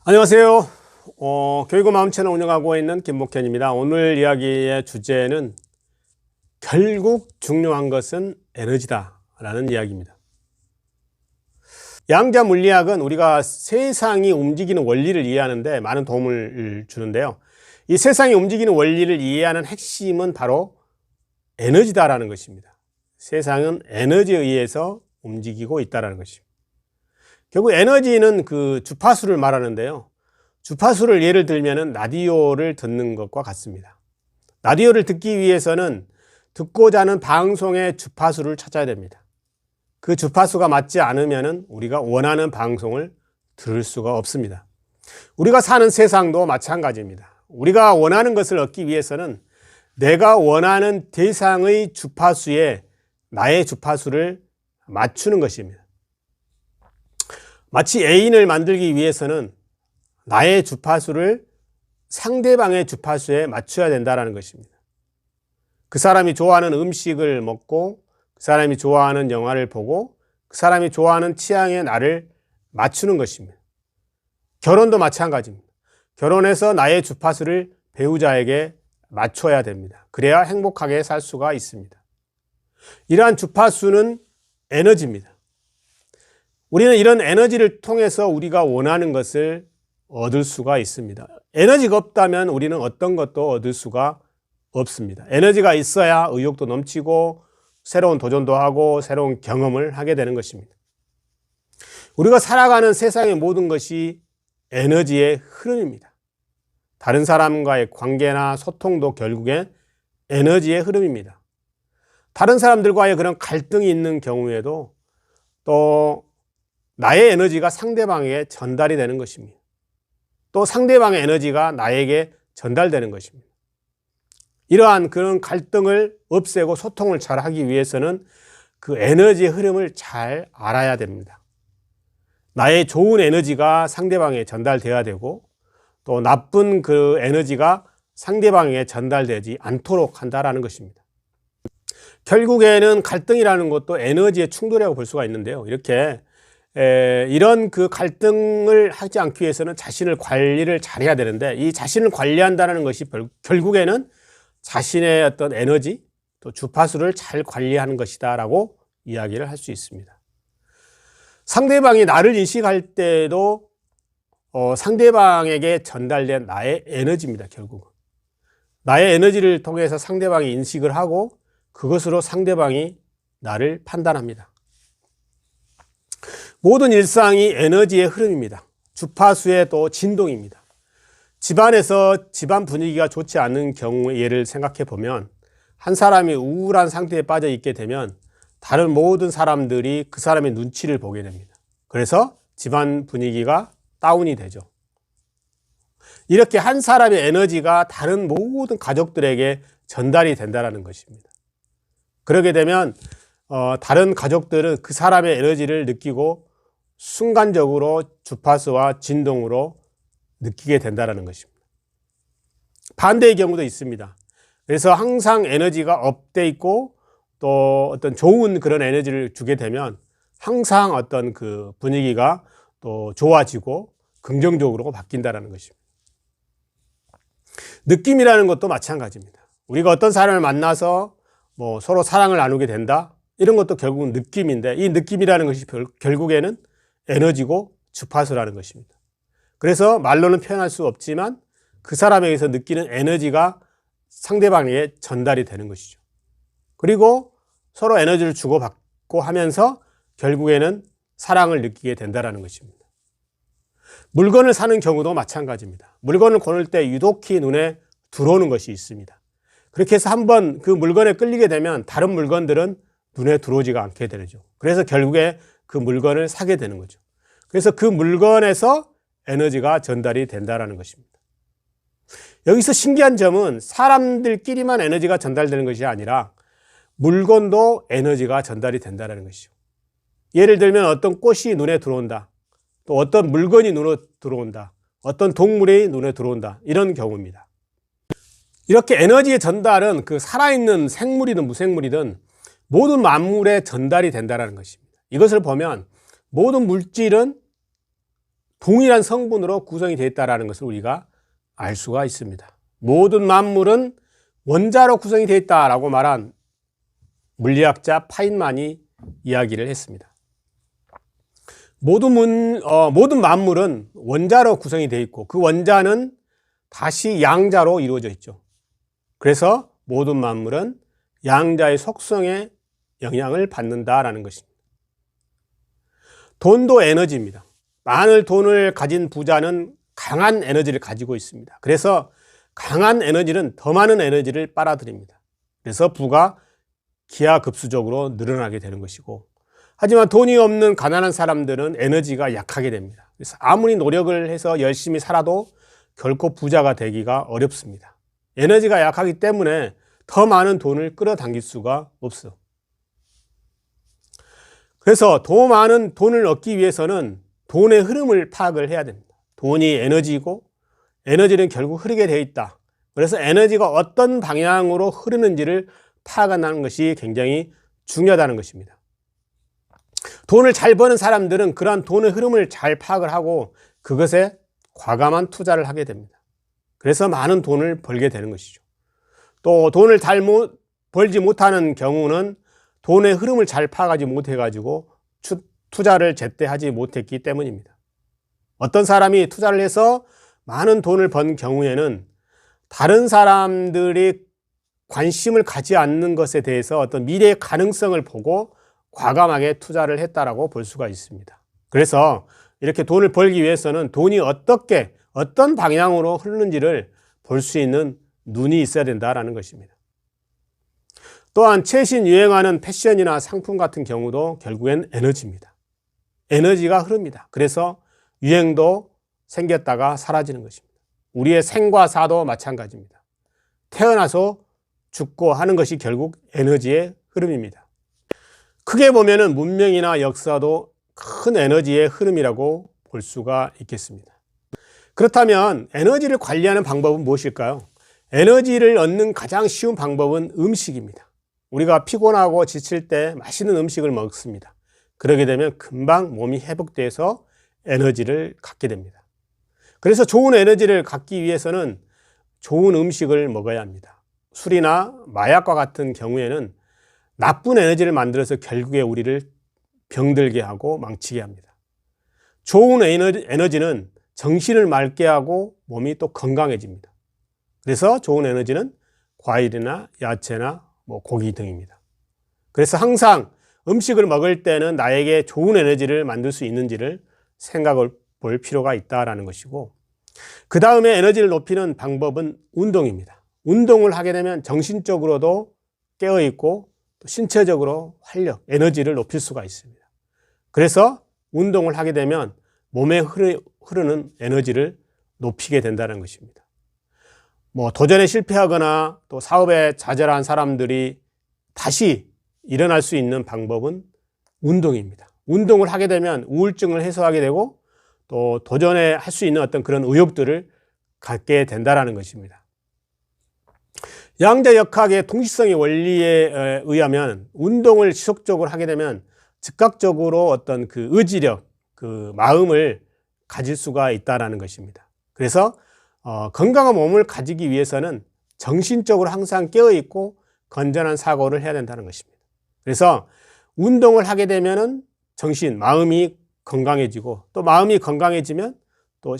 안녕하세요. 교육의 마음 채널 운영하고 있는 김목현입니다. 오늘 이야기의 주제는 결국 중요한 것은 에너지다 라는 이야기입니다. 양자 물리학은 우리가 세상이 움직이는 원리를 이해하는데 많은 도움을 주는데요. 이 세상이 움직이는 원리를 이해하는 핵심은 바로 에너지다라는 것입니다. 세상은 에너지에 의해서 움직이고 있다는 것입니다. 결국 에너지는 그 주파수를 말하는데요. 주파수를 예를 들면 라디오를 듣는 것과 같습니다. 라디오를 듣기 위해서는 듣고자 하는 방송의 주파수를 찾아야 됩니다. 그 주파수가 맞지 않으면 우리가 원하는 방송을 들을 수가 없습니다. 우리가 사는 세상도 마찬가지입니다. 우리가 원하는 것을 얻기 위해서는 내가 원하는 대상의 주파수에 나의 주파수를 맞추는 것입니다. 마치 애인을 만들기 위해서는 나의 주파수를 상대방의 주파수에 맞춰야 된다는 것입니다. 그 사람이 좋아하는 음식을 먹고 그 사람이 좋아하는 영화를 보고 그 사람이 좋아하는 취향에 나를 맞추는 것입니다. 결혼도 마찬가지입니다. 결혼해서 나의 주파수를 배우자에게 맞춰야 됩니다. 그래야 행복하게 살 수가 있습니다. 이러한 주파수는 에너지입니다. 우리는 이런 에너지를 통해서 우리가 원하는 것을 얻을 수가 있습니다. 에너지가 없다면 우리는 어떤 것도 얻을 수가 없습니다. 에너지가 있어야 의욕도 넘치고 새로운 도전도 하고 새로운 경험을 하게 되는 것입니다. 우리가 살아가는 세상의 모든 것이 에너지의 흐름입니다. 다른 사람과의 관계나 소통도 결국엔 에너지의 흐름입니다. 다른 사람들과의 그런 갈등이 있는 경우에도 또 나의 에너지가 상대방에게 전달이 되는 것입니다. 또 상대방의 에너지가 나에게 전달되는 것입니다. 이러한 그런 갈등을 없애고 소통을 잘 하기 위해서는 그 에너지의 흐름을 잘 알아야 됩니다. 나의 좋은 에너지가 상대방에게 전달되어야 되고 또 나쁜 그 에너지가 상대방에게 전달되지 않도록 한다는 것입니다. 결국에는 갈등이라는 것도 에너지의 충돌이라고 볼 수가 있는데요. 이렇게 이런 그 갈등을 하지 않기 위해서는 자신을 관리를 잘해야 되는데 이 자신을 관리한다는 것이 결국에는 자신의 어떤 에너지 또 주파수를 잘 관리하는 것이다 라고 이야기를 할 수 있습니다. 상대방이 나를 인식할 때도 상대방에게 전달된 나의 에너지입니다. 결국은 나의 에너지를 통해서 상대방이 인식을 하고 그것으로 상대방이 나를 판단합니다. 모든 일상이 에너지의 흐름입니다. 주파수의 또 진동입니다. 집안에서 집안 분위기가 좋지 않은 경우의 예를 생각해 보면 한 사람이 우울한 상태에 빠져 있게 되면 다른 모든 사람들이 그 사람의 눈치를 보게 됩니다. 그래서 집안 분위기가 다운이 되죠. 이렇게 한 사람의 에너지가 다른 모든 가족들에게 전달이 된다는 것입니다. 그러게 되면 다른 가족들은 그 사람의 에너지를 느끼고 순간적으로 주파수와 진동으로 느끼게 된다는 것입니다. 반대의 경우도 있습니다. 그래서 항상 에너지가 업돼 있고 또 어떤 좋은 그런 에너지를 주게 되면 항상 어떤 그 분위기가 또 좋아지고 긍정적으로 바뀐다는 것입니다. 느낌이라는 것도 마찬가지입니다. 우리가 어떤 사람을 만나서 서로 사랑을 나누게 된다? 이런 것도 결국은 느낌인데 이 느낌이라는 것이 결국에는 에너지고 주파수라는 것입니다. 그래서 말로는 표현할 수 없지만 그 사람에게서 느끼는 에너지가 상대방에게 전달이 되는 것이죠. 그리고 서로 에너지를 주고받고 하면서 결국에는 사랑을 느끼게 된다는 것입니다. 물건을 사는 경우도 마찬가지입니다. 물건을 고를 때 유독히 눈에 들어오는 것이 있습니다. 그렇게 해서 한번 그 물건에 끌리게 되면 다른 물건들은 눈에 들어오지가 않게 되죠. 그래서 결국에 그 물건을 사게 되는 거죠. 그래서 그 물건에서 에너지가 전달이 된다는 것입니다. 여기서 신기한 점은 사람들끼리만 에너지가 전달되는 것이 아니라 물건도 에너지가 전달이 된다는 것이죠. 예를 들면 어떤 꽃이 눈에 들어온다. 또 어떤 물건이 눈에 들어온다. 어떤 동물이 눈에 들어온다. 이런 경우입니다. 이렇게 에너지의 전달은 그 살아있는 생물이든 무생물이든 모든 만물에 전달이 된다는 것입니다. 이것을 보면 모든 물질은 동일한 성분으로 구성이 되어 있다는 것을 우리가 알 수가 있습니다. 모든 만물은 원자로 구성이 되어 있다라고 말한 물리학자 파인만이 이야기를 했습니다. 모든 만물은 원자로 구성이 되어 있고 그 원자는 다시 양자로 이루어져 있죠. 그래서 모든 만물은 양자의 속성에 영향을 받는다라는 것입니다. 돈도 에너지입니다. 많은 돈을 가진 부자는 강한 에너지를 가지고 있습니다. 그래서 강한 에너지는 더 많은 에너지를 빨아들입니다. 그래서 부가 기하급수적으로 늘어나게 되는 것이고, 하지만 돈이 없는 가난한 사람들은 에너지가 약하게 됩니다. 그래서 아무리 노력을 해서 열심히 살아도 결코 부자가 되기가 어렵습니다. 에너지가 약하기 때문에 더 많은 돈을 끌어당길 수가 없어. 그래서 더 많은 돈을 얻기 위해서는 돈의 흐름을 파악을 해야 됩니다. 돈이 에너지이고 에너지는 결국 흐르게 되어 있다. 그래서 에너지가 어떤 방향으로 흐르는지를 파악하는 것이 굉장히 중요하다는 것입니다. 돈을 잘 버는 사람들은 그러한 돈의 흐름을 잘 파악을 하고 그것에 과감한 투자를 하게 됩니다. 그래서 많은 돈을 벌게 되는 것이죠. 또 돈을 잘 벌지 못하는 경우는 돈의 흐름을 잘 파악하지 못해가지고 투자를 제때 하지 못했기 때문입니다. 어떤 사람이 투자를 해서 많은 돈을 번 경우에는 다른 사람들이 관심을 가지 않는 것에 대해서 어떤 미래의 가능성을 보고 과감하게 투자를 했다라고 볼 수가 있습니다. 그래서 이렇게 돈을 벌기 위해서는 돈이 어떤 방향으로 흐르는지를 볼 수 있는 눈이 있어야 된다라는 것입니다. 또한 최신 유행하는 패션이나 상품 같은 경우도 결국엔 에너지입니다. 에너지가 흐릅니다. 그래서 유행도 생겼다가 사라지는 것입니다. 우리의 생과 사도 마찬가지입니다. 태어나서 죽고 하는 것이 결국 에너지의 흐름입니다. 크게 보면은 문명이나 역사도 큰 에너지의 흐름이라고 볼 수가 있겠습니다. 그렇다면 에너지를 관리하는 방법은 무엇일까요? 에너지를 얻는 가장 쉬운 방법은 음식입니다. 우리가 피곤하고 지칠 때 맛있는 음식을 먹습니다. 그러게 되면 금방 몸이 회복돼서 에너지를 갖게 됩니다. 그래서 좋은 에너지를 갖기 위해서는 좋은 음식을 먹어야 합니다. 술이나 마약과 같은 경우에는 나쁜 에너지를 만들어서 결국에 우리를 병들게 하고 망치게 합니다. 좋은 에너지는 정신을 맑게 하고 몸이 또 건강해집니다. 그래서 좋은 에너지는 과일이나 야채나 고기 등입니다. 그래서 항상 음식을 먹을 때는 나에게 좋은 에너지를 만들 수 있는지를 생각을 볼 필요가 있다는 것이고, 그 다음에 에너지를 높이는 방법은 운동입니다. 운동을 하게 되면 정신적으로도 깨어있고 또 신체적으로 활력, 에너지를 높일 수가 있습니다. 그래서 운동을 하게 되면 몸에 흐르는 에너지를 높이게 된다는 것입니다. 도전에 실패하거나 또 사업에 좌절한 사람들이 다시 일어날 수 있는 방법은 운동입니다. 운동을 하게 되면 우울증을 해소하게 되고 또 도전에 할 수 있는 어떤 그런 의욕들을 갖게 된다는 것입니다. 양자역학의 동시성의 원리에 의하면 운동을 지속적으로 하게 되면 즉각적으로 어떤 그 의지력, 그 마음을 가질 수가 있다는 것입니다. 그래서 건강한 몸을 가지기 위해서는 정신적으로 항상 깨어있고 건전한 사고를 해야 된다는 것입니다. 그래서 운동을 하게 되면은 마음이 건강해지고 또 마음이 건강해지면 또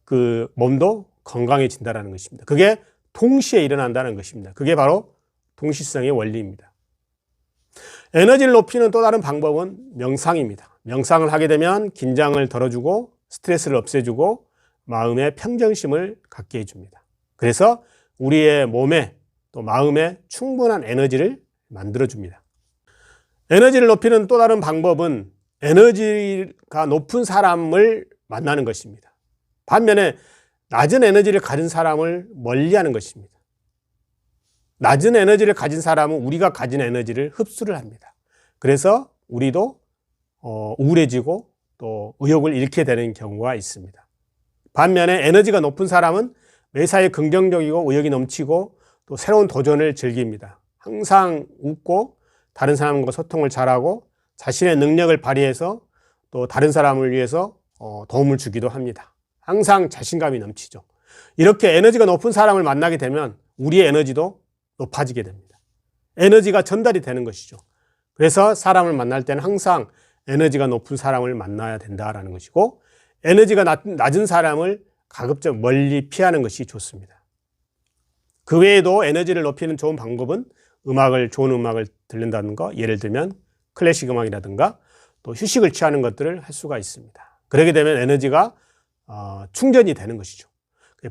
그 몸도 건강해진다는 것입니다. 그게 동시에 일어난다는 것입니다. 그게 바로 동시성의 원리입니다. 에너지를 높이는 또 다른 방법은 명상입니다. 명상을 하게 되면 긴장을 덜어주고 스트레스를 없애주고 마음의 평정심을 갖게 해줍니다. 그래서 우리의 몸에 또 마음에 충분한 에너지를 만들어줍니다. 에너지를 높이는 또 다른 방법은 에너지가 높은 사람을 만나는 것입니다. 반면에 낮은 에너지를 가진 사람을 멀리하는 것입니다. 낮은 에너지를 가진 사람은 우리가 가진 에너지를 흡수를 합니다. 그래서 우리도 우울해지고 또 의욕을 잃게 되는 경우가 있습니다. 반면에 에너지가 높은 사람은 매사에 긍정적이고 의욕이 넘치고 또 새로운 도전을 즐깁니다. 항상 웃고 다른 사람과 소통을 잘하고 자신의 능력을 발휘해서 또 다른 사람을 위해서 도움을 주기도 합니다. 항상 자신감이 넘치죠. 이렇게 에너지가 높은 사람을 만나게 되면 우리의 에너지도 높아지게 됩니다. 에너지가 전달이 되는 것이죠. 그래서 사람을 만날 때는 항상 에너지가 높은 사람을 만나야 된다라는 것이고, 에너지가 낮은 사람을 가급적 멀리 피하는 것이 좋습니다. 그 외에도 에너지를 높이는 좋은 방법은 좋은 음악을 듣는다는 거, 예를 들면 클래식 음악이라든가 또 휴식을 취하는 것들을 할 수가 있습니다. 그렇게 되면 에너지가 충전이 되는 것이죠.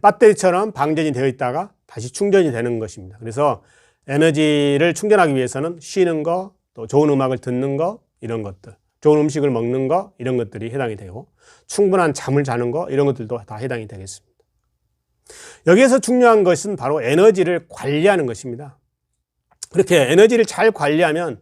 배터리처럼 방전이 되어 있다가 다시 충전이 되는 것입니다. 그래서 에너지를 충전하기 위해서는 쉬는 거, 또 좋은 음악을 듣는 거, 이런 것들, 좋은 음식을 먹는 거, 이런 것들이 해당이 되고, 충분한 잠을 자는 거, 이런 것들도 다 해당이 되겠습니다. 여기에서 중요한 것은 바로 에너지를 관리하는 것입니다. 그렇게 에너지를 잘 관리하면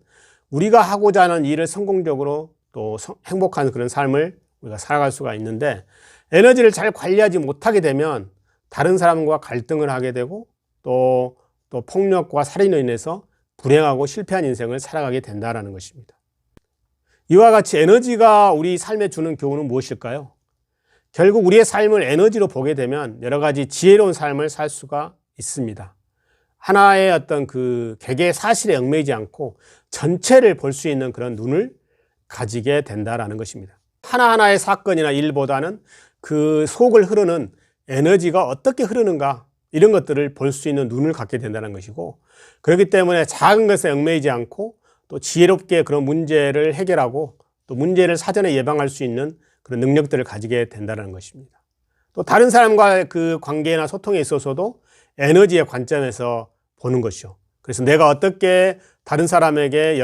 우리가 하고자 하는 일을 성공적으로 또 행복한 그런 삶을 우리가 살아갈 수가 있는데, 에너지를 잘 관리하지 못하게 되면 다른 사람과 갈등을 하게 되고 또 폭력과 살인으로 인해서 불행하고 실패한 인생을 살아가게 된다는 것입니다. 이와 같이 에너지가 우리 삶에 주는 교훈은 무엇일까요? 결국 우리의 삶을 에너지로 보게 되면 여러 가지 지혜로운 삶을 살 수가 있습니다. 하나의 어떤 그 개개의 사실에 얽매이지 않고 전체를 볼 수 있는 그런 눈을 가지게 된다는 것입니다. 하나하나의 사건이나 일보다는 그 속을 흐르는 에너지가 어떻게 흐르는가, 이런 것들을 볼 수 있는 눈을 갖게 된다는 것이고, 그렇기 때문에 작은 것에 얽매이지 않고 또 지혜롭게 그런 문제를 해결하고 또 문제를 사전에 예방할 수 있는 그런 능력들을 가지게 된다는 것입니다. 또 다른 사람과 그 관계나 소통에 있어서도 에너지의 관점에서 보는 것이죠. 그래서 내가 어떻게 다른 사람에게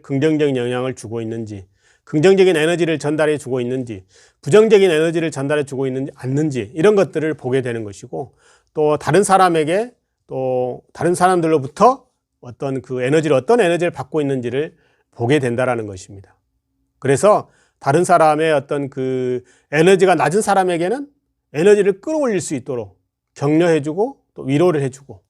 긍정적인 영향을 주고 있는지, 긍정적인 에너지를 전달해 주고 있는지, 부정적인 에너지를 전달해 주고 있는지 않는지, 이런 것들을 보게 되는 것이고, 또 다른 사람에게 또 다른 사람들로부터 어떤 에너지를 받고 있는지를 보게 된다는 것입니다. 그래서 다른 사람의 어떤 그 에너지가 낮은 사람에게는 에너지를 끌어올릴 수 있도록 격려해주고 또 위로를 해주고,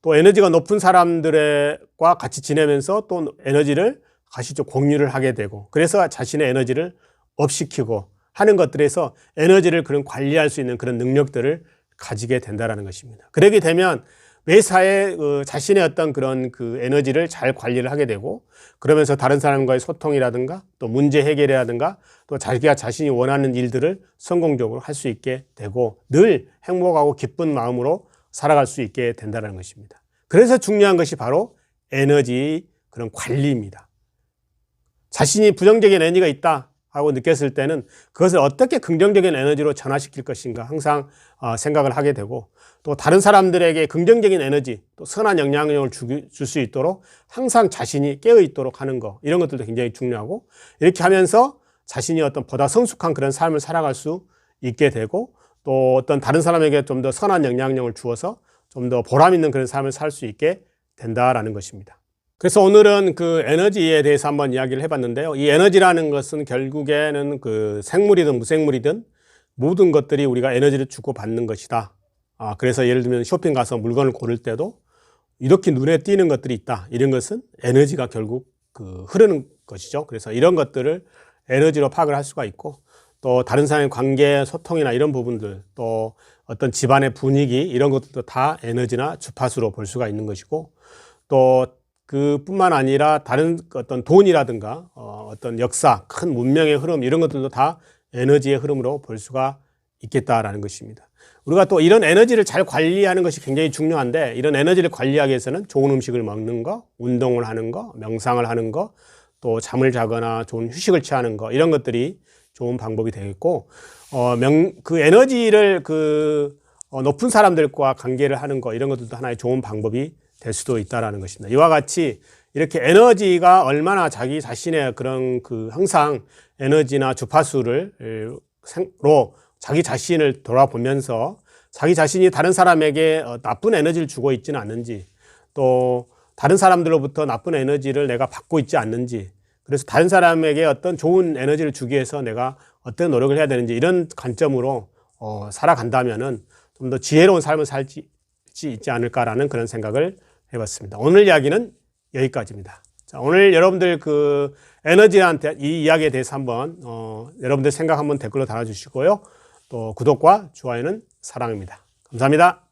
또 에너지가 높은 사람들과 같이 지내면서 또 에너지를 같이 좀 공유를 하게 되고, 그래서 자신의 에너지를 업시키고 하는 것들에서 에너지를 그런 관리할 수 있는 그런 능력들을 가지게 된다는 것입니다. 그렇게 되면 매사에 자신의 어떤 그런 그 에너지를 잘 관리를 하게 되고, 그러면서 다른 사람과의 소통이라든가 또 문제 해결이라든가 또 자기가 자신이 원하는 일들을 성공적으로 할 수 있게 되고 늘 행복하고 기쁜 마음으로 살아갈 수 있게 된다는 것입니다. 그래서 중요한 것이 바로 에너지 그런 관리입니다. 자신이 부정적인 에너지가 있다 하고 느꼈을 때는 그것을 어떻게 긍정적인 에너지로 전환시킬 것인가 항상 생각을 하게 되고, 또 다른 사람들에게 긍정적인 에너지, 또 선한 영향력을 줄 수 있도록 항상 자신이 깨어 있도록 하는 것, 이런 것들도 굉장히 중요하고, 이렇게 하면서 자신이 어떤 보다 성숙한 그런 삶을 살아갈 수 있게 되고, 또 어떤 다른 사람에게 좀 더 선한 영향력을 주어서 좀 더 보람 있는 그런 삶을 살 수 있게 된다라는 것입니다. 그래서 오늘은 그 에너지에 대해서 한번 이야기를 해봤는데요. 이 에너지라는 것은 결국에는 그 생물이든 무생물이든 모든 것들이 우리가 에너지를 주고받는 것이다. 그래서 예를 들면 쇼핑 가서 물건을 고를 때도 이렇게 눈에 띄는 것들이 있다. 이런 것은 에너지가 결국 흐르는 것이죠. 그래서 이런 것들을 에너지로 파악을 할 수가 있고, 또 다른 사람의 관계, 소통이나 이런 부분들, 또 어떤 집안의 분위기, 이런 것들도 다 에너지나 주파수로 볼 수가 있는 것이고, 또 그뿐만 아니라 다른 어떤 돈이라든가 어떤 역사, 큰 문명의 흐름, 이런 것들도 다 에너지의 흐름으로 볼 수가 있겠다라는 것입니다. 우리가 또 이런 에너지를 잘 관리하는 것이 굉장히 중요한데, 이런 에너지를 관리하기 위해서는 좋은 음식을 먹는 거, 운동을 하는 거, 명상을 하는 거, 또 잠을 자거나 좋은 휴식을 취하는 거, 이런 것들이 좋은 방법이 되겠고, 그 에너지를 높은 사람들과 관계를 하는 거, 이런 것들도 하나의 좋은 방법이 될 수도 있다라는 것입니다. 이와 같이 이렇게 에너지가 얼마나 자기 자신의 그런 항상 에너지나 주파수로 자기 자신을 돌아보면서 자기 자신이 다른 사람에게 나쁜 에너지를 주고 있지는 않는지, 또 다른 사람들로부터 나쁜 에너지를 내가 받고 있지 않는지, 그래서 다른 사람에게 어떤 좋은 에너지를 주기 위해서 내가 어떤 노력을 해야 되는지, 이런 관점으로 살아간다면은 좀 더 지혜로운 삶을 살지 있지 않을까라는 그런 생각을 해봤습니다. 오늘 이야기는 여기까지입니다. 자, 오늘 여러분들 그 에너지란 이 이야기에 대해서 한번 여러분들 생각 한번 댓글로 달아주시고요. 또 구독과 좋아요는 사랑입니다. 감사합니다.